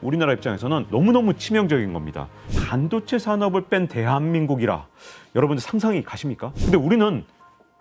우리나라 입장에서는 너무너무 치명적인 겁니다. 반도체 산업을 뺀 대한민국이라 여러분들 상상이 가십니까? 근데 우리는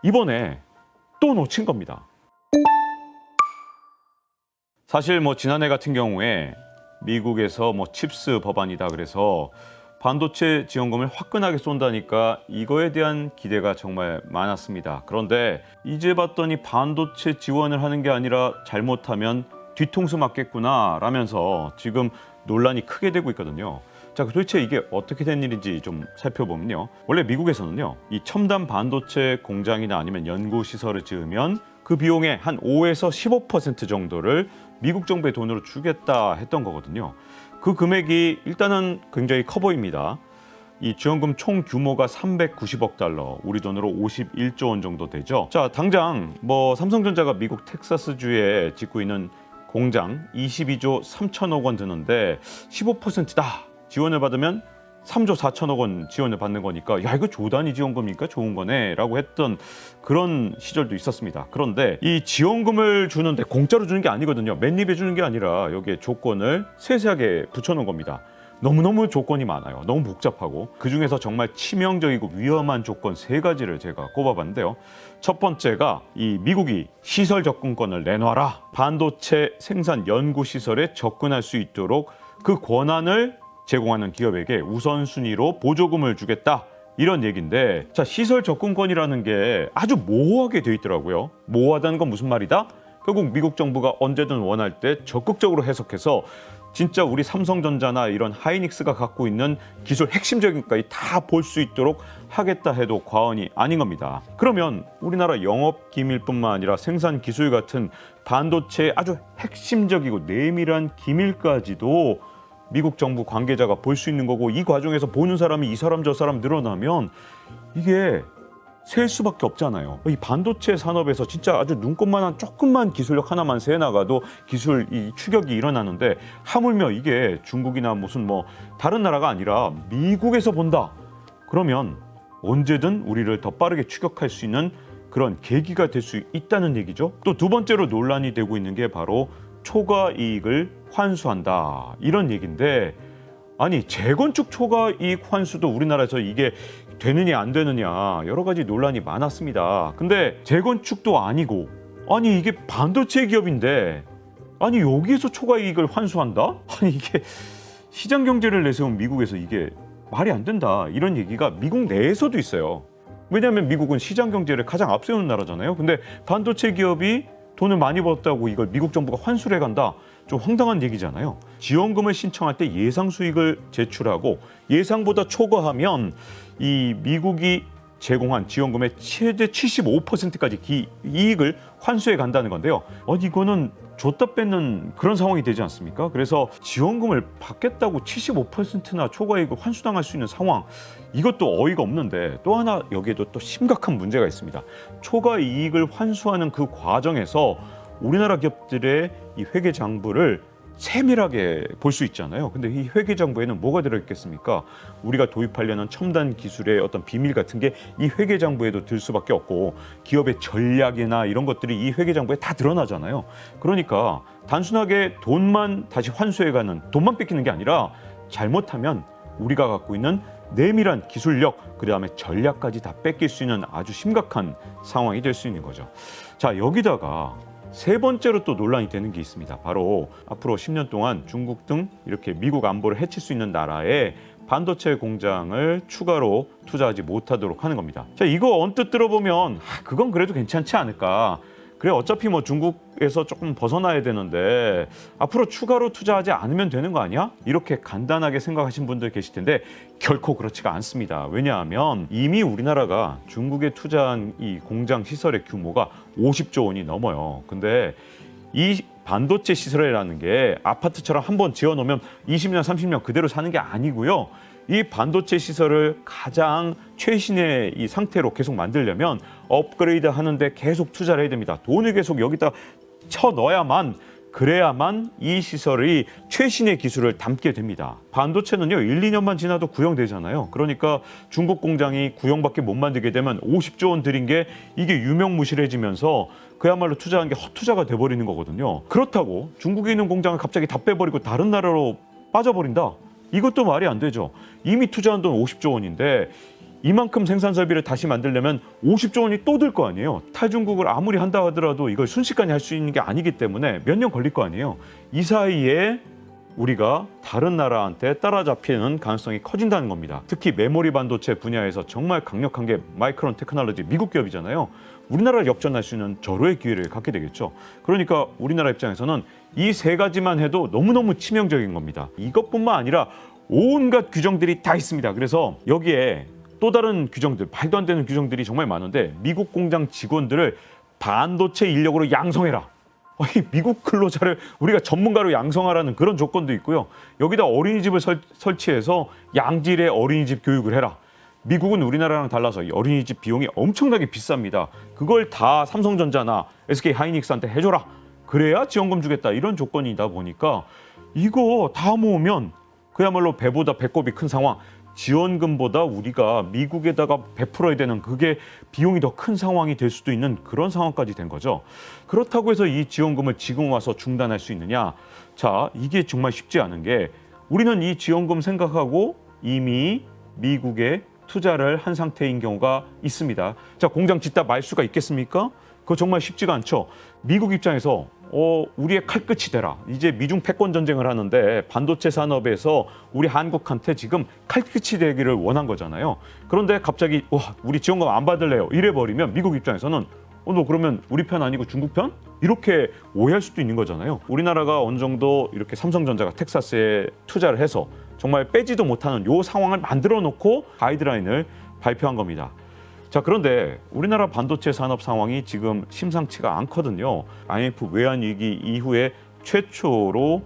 이번에 또 놓친 겁니다. 사실 지난해 같은 경우에 미국에서 칩스 법안이다 그래서 반도체 지원금을 화끈하게 쏜다니까 이거에 대한 기대가 정말 많았습니다. 그런데 이제 봤더니 반도체 지원을 하는 게 아니라 잘못하면 뒤통수 맞겠구나 라면서 지금 논란이 크게 되고 있거든요. 자, 도대체 이게 어떻게 된 일인지 좀 살펴보면요. 원래 미국에서는요, 이 첨단 반도체 공장이나 아니면 연구시설을 지으면 그 비용의 한 5에서 15% 정도를 미국 정부의 돈으로 주겠다 했던 거거든요. 그 금액이 일단은 굉장히 커 보입니다. 이 지원금 총 규모가 390억 달러, 우리 돈으로 51조 원 정도 되죠. 자, 당장 삼성전자가 미국 텍사스주에 짓고 있는 공장 22조 3천억 원 드는데 15%다 지원을 받으면 3조 4천억 원 지원을 받는 거니까 야, 이거 조단위 지원금이니까 좋은 거네 라고 했던 그런 시절도 있었습니다. 그런데 이 지원금을 주는데 공짜로 주는 게 아니거든요. 맨입에 주는 게 아니라 여기에 조건을 세세하게 붙여놓은 겁니다. 너무너무 조건이 많아요. 너무 복잡하고 그중에서 정말 치명적이고 위험한 조건 3가지를 제가 꼽아봤는데요. 첫 번째가 이 미국이 시설 접근권을 내놔라. 반도체 생산 연구시설에 접근할 수 있도록 그 권한을 제공하는 기업에게 우선순위로 보조금을 주겠다. 이런 얘기인데, 자, 시설 접근권이라는 게 아주 모호하게 돼 있더라고요. 모호하다는 건 무슨 말이다? 결국 미국 정부가 언제든 원할 때 적극적으로 해석해서 진짜 우리 삼성전자나 이런 하이닉스가 갖고 있는 기술 핵심적인 것까지 다 볼 수 있도록 하겠다 해도 과언이 아닌 겁니다. 그러면 우리나라 영업 기밀뿐만 아니라 생산 기술 같은 반도체의 아주 핵심적이고 내밀한 기밀까지도 미국 정부 관계자가 볼 수 있는 거고, 이 과정에서 보는 사람이 이 사람 저 사람 늘어나면 이게 셀 수밖에 없잖아요. 이 반도체 산업에서 진짜 아주 눈꼽만한 조금만 기술력 하나만 세나가도 기술 이 추격이 일어나는데, 하물며 이게 중국이나 무슨 다른 나라가 아니라 미국에서 본다. 그러면 언제든 우리를 더 빠르게 추격할 수 있는 그런 계기가 될 수 있다는 얘기죠. 또 두 번째로 논란이 되고 있는 게 바로 초과 이익을 환수한다 이런 얘기인데, 아니 재건축 초과 이익 환수도 우리나라에서 이게 되느냐 안 되느냐 여러 가지 논란이 많았습니다. 근데 재건축도 아니고, 아니 이게 반도체 기업인데 아니 여기에서 초과 이익을 환수한다? 아니 이게 시장 경제를 내세운 미국에서 이게 말이 안 된다 이런 얘기가 미국 내에서도 있어요. 왜냐하면 미국은 시장 경제를 가장 앞세우는 나라잖아요. 근데 반도체 기업이 돈을 많이 벌었다고 이걸 미국 정부가 환수를 해간다? 좀 황당한 얘기잖아요. 지원금을 신청할 때 예상 수익을 제출하고 예상보다 초과하면 이 미국이 제공한 지원금의 최대 75%까지 이익을 환수해 간다는 건데요. 이거는 줬다 뺏는 그런 상황이 되지 않습니까? 그래서 지원금을 받겠다고 75%나 초과이익을 환수당할 수 있는 상황, 이것도 어이가 없는데, 또 하나 여기에도 또 심각한 문제가 있습니다. 초과이익을 환수하는 그 과정에서 우리나라 기업들의 이 회계장부를 세밀하게 볼 수 있잖아요. 근데 이 회계장부에는 뭐가 들어있겠습니까? 우리가 도입하려는 첨단 기술의 어떤 비밀 같은 게 이 회계장부에도 들 수밖에 없고, 기업의 전략이나 이런 것들이 이 회계장부에 다 드러나잖아요. 그러니까 단순하게 돈만 다시 환수해가는, 돈만 뺏기는 게 아니라 잘못하면 우리가 갖고 있는 내밀한 기술력, 그 다음에 전략까지 다 뺏길 수 있는 아주 심각한 상황이 될 수 있는 거죠. 자, 여기다가 세 번째로 또 논란이 되는 게 있습니다. 바로 앞으로 10년 동안 중국 등 이렇게 미국 안보를 해칠 수 있는 나라에 반도체 공장을 추가로 투자하지 못하도록 하는 겁니다. 자, 이거 언뜻 들어보면 그건 그래도 괜찮지 않을까. 그래, 어차피 중국에서 조금 벗어나야 되는데 앞으로 추가로 투자하지 않으면 되는 거 아니야? 이렇게 간단하게 생각하신 분들 계실 텐데 결코 그렇지가 않습니다. 왜냐하면 이미 우리나라가 중국에 투자한 이 공장 시설의 규모가 50조 원이 넘어요. 근데 이 반도체 시설이라는 게 아파트처럼 한번 지어놓으면 20년, 30년 그대로 사는 게 아니고요. 이 반도체 시설을 가장 최신의 이 상태로 계속 만들려면 업그레이드 하는데 계속 투자를 해야 됩니다. 돈을 계속 여기다 쳐 넣어야만 그래야만 이 시설이 최신의 기술을 담게 됩니다. 반도체는요, 1, 2년만 지나도 구형되잖아요. 그러니까 중국 공장이 구형밖에 못 만들게 되면 50조 원 들인 게 이게 유명무실해지면서 그야말로 투자한 게 헛투자가 돼버리는 거거든요. 그렇다고 중국에 있는 공장을 갑자기 다 빼버리고 다른 나라로 빠져버린다? 이것도 말이 안 되죠. 이미 투자한 돈 50조 원인데 이만큼 생산 설비를 다시 만들려면 50조 원이 또 들 거 아니에요. 탈중국을 아무리 한다 하더라도 이걸 순식간에 할 수 있는 게 아니기 때문에 몇 년 걸릴 거 아니에요. 이 사이에 우리가 다른 나라한테 따라잡히는 가능성이 커진다는 겁니다. 특히 메모리 반도체 분야에서 정말 강력한 게 마이크론 테크놀로지 미국 기업이잖아요. 우리나라를 역전할 수 있는 절호의 기회를 갖게 되겠죠. 그러니까 우리나라 입장에서는 이 세 가지만 해도 너무너무 치명적인 겁니다. 이것뿐만 아니라 온갖 규정들이 다 있습니다. 그래서 여기에 또 다른 규정들, 말도 안 되는 규정들이 정말 많은데 미국 공장 직원들을 반도체 인력으로 양성해라. 미국 근로자를 우리가 전문가로 양성하라는 그런 조건도 있고요. 여기다 어린이집을 설치해서 양질의 어린이집 교육을 해라. 미국은 우리나라랑 달라서 이 어린이집 비용이 엄청나게 비쌉니다. 그걸 다 삼성전자나 SK 하이닉스한테 해줘라. 그래야 지원금 주겠다. 이런 조건이다 보니까 이거 다 모으면 그야말로 배보다 배꼽이 큰 상황. 지원금보다 우리가 미국에다가 베풀어야 되는 그게 비용이 더 큰 상황이 될 수도 있는 그런 상황까지 된 거죠. 그렇다고 해서 이 지원금을 지금 와서 중단할 수 있느냐? 자, 이게 정말 쉽지 않은 게 우리는 이 지원금 생각하고 이미 미국에 투자를 한 상태인 경우가 있습니다. 자, 공장 짓다 말 수가 있겠습니까? 그거 정말 쉽지가 않죠. 미국 입장에서 우리의 칼끝이 되라. 이제 미중 패권 전쟁을 하는데 반도체 산업에서 우리 한국한테 지금 칼끝이 되기를 원한 거잖아요. 그런데 갑자기 우리 지원금 안 받을래요. 이래버리면 미국 입장에서는 너 그러면 우리 편 아니고 중국 편? 이렇게 오해할 수도 있는 거잖아요. 우리나라가 어느 정도 이렇게 삼성전자가 텍사스에 투자를 해서 정말 빼지도 못하는 요 상황을 만들어 놓고 가이드라인을 발표한 겁니다. 자, 그런데 우리나라 반도체 산업 상황이 지금 심상치가 않거든요. IMF 외환위기 이후에 최초로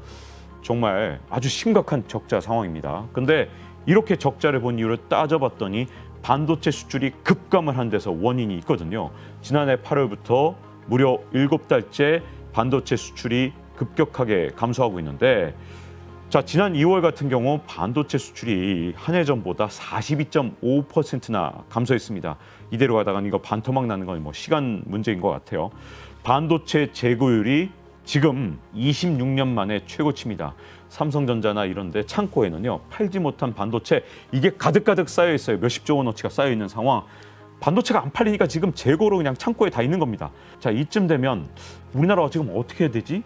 정말 아주 심각한 적자 상황입니다. 근데 이렇게 적자를 본 이유를 따져봤더니 반도체 수출이 급감을 한 데서 원인이 있거든요. 지난해 8월부터 무려 7달째 반도체 수출이 급격하게 감소하고 있는데 자, 지난 2월 같은 경우 반도체 수출이 한 해 전보다 42.5%나 감소했습니다. 이대로 가다가 이거 반토막 나는 건 시간 문제인 것 같아요. 반도체 재고율이 지금 26년 만에 최고치입니다. 삼성전자나 이런 데 창고에는요, 팔지 못한 반도체 이게 가득가득 쌓여 있어요. 몇십조 원어치가 쌓여 있는 상황. 반도체가 안 팔리니까 지금 재고로 그냥 창고에 다 있는 겁니다. 자, 이쯤 되면 우리나라가 지금 어떻게 해야 되지?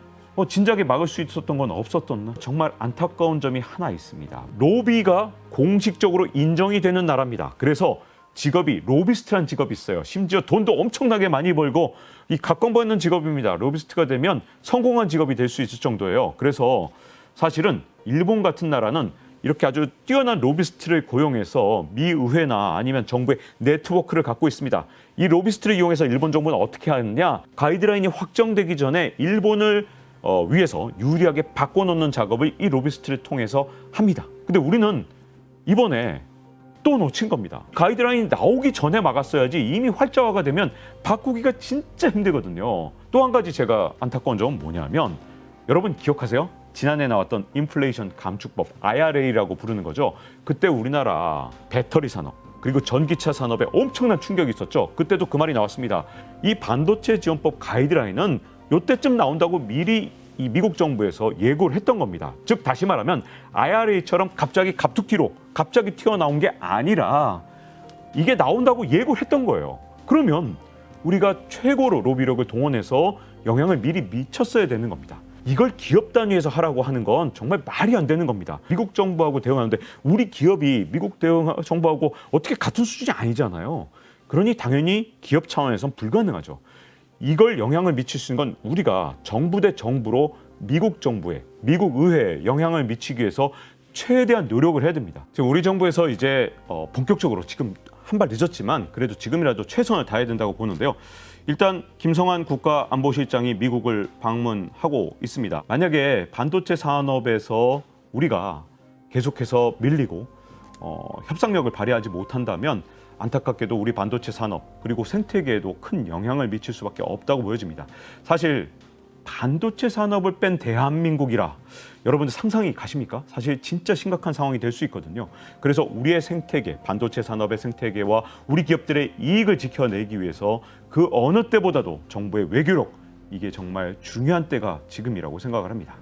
진작에 막을 수 있었던 건 없었던 정말 안타까운 점이 하나 있습니다. 로비가 공식적으로 인정이 되는 나라입니다. 그래서 직업이 로비스트란 직업이 있어요. 심지어 돈도 엄청나게 많이 벌고 이 각광받는 직업입니다. 로비스트가 되면 성공한 직업이 될 수 있을 정도예요. 그래서 사실은 일본 같은 나라는 이렇게 아주 뛰어난 로비스트를 고용해서 미 의회나 아니면 정부의 네트워크를 갖고 있습니다. 이 로비스트를 이용해서 일본 정부는 어떻게 하느냐? 가이드라인이 확정되기 전에 일본을 위해서 유리하게 바꿔놓는 작업을 이 로비스트를 통해서 합니다. 근데 우리는 이번에 또 놓친 겁니다. 가이드라인이 나오기 전에 막았어야지 이미 활자화가 되면 바꾸기가 진짜 힘들거든요. 또 한 가지 제가 안타까운 점은 뭐냐면 여러분 기억하세요? 지난해 나왔던 인플레이션 감축법 IRA라고 부르는 거죠. 그때 우리나라 배터리 산업 그리고 전기차 산업에 엄청난 충격이 있었죠. 그때도 그 말이 나왔습니다. 이 반도체 지원법 가이드라인은 이때쯤 나온다고 미리 이 미국 정부에서 예고를 했던 겁니다. 즉 다시 말하면 IRA처럼 갑자기 갑툭튀로 갑자기 튀어나온 게 아니라 이게 나온다고 예고를 했던 거예요. 그러면 우리가 최고로 로비력을 동원해서 영향을 미리 미쳤어야 되는 겁니다. 이걸 기업 단위에서 하라고 하는 건 정말 말이 안 되는 겁니다. 미국 정부하고 대응하는데 우리 기업이 미국 정부하고 어떻게 같은 수준이 아니잖아요. 그러니 당연히 기업 차원에선 불가능하죠. 이걸 영향을 미칠 수 있는 건 우리가 정부 대 정부로 미국 정부에, 미국 의회에 영향을 미치기 위해서 최대한 노력을 해야 됩니다. 지금 우리 정부에서 이제 본격적으로 지금 한 발 늦었지만 그래도 지금이라도 최선을 다해야 된다고 보는데요. 일단 김성한 국가안보실장이 미국을 방문하고 있습니다. 만약에 반도체 산업에서 우리가 계속해서 밀리고 협상력을 발휘하지 못한다면 안타깝게도 우리 반도체 산업 그리고 생태계에도 큰 영향을 미칠 수밖에 없다고 보여집니다. 사실 반도체 산업을 뺀 대한민국이라 여러분들 상상이 가십니까? 사실 진짜 심각한 상황이 될 수 있거든요. 그래서 우리의 생태계, 반도체 산업의 생태계와 우리 기업들의 이익을 지켜내기 위해서 그 어느 때보다도 정부의 외교력, 이게 정말 중요한 때가 지금이라고 생각을 합니다.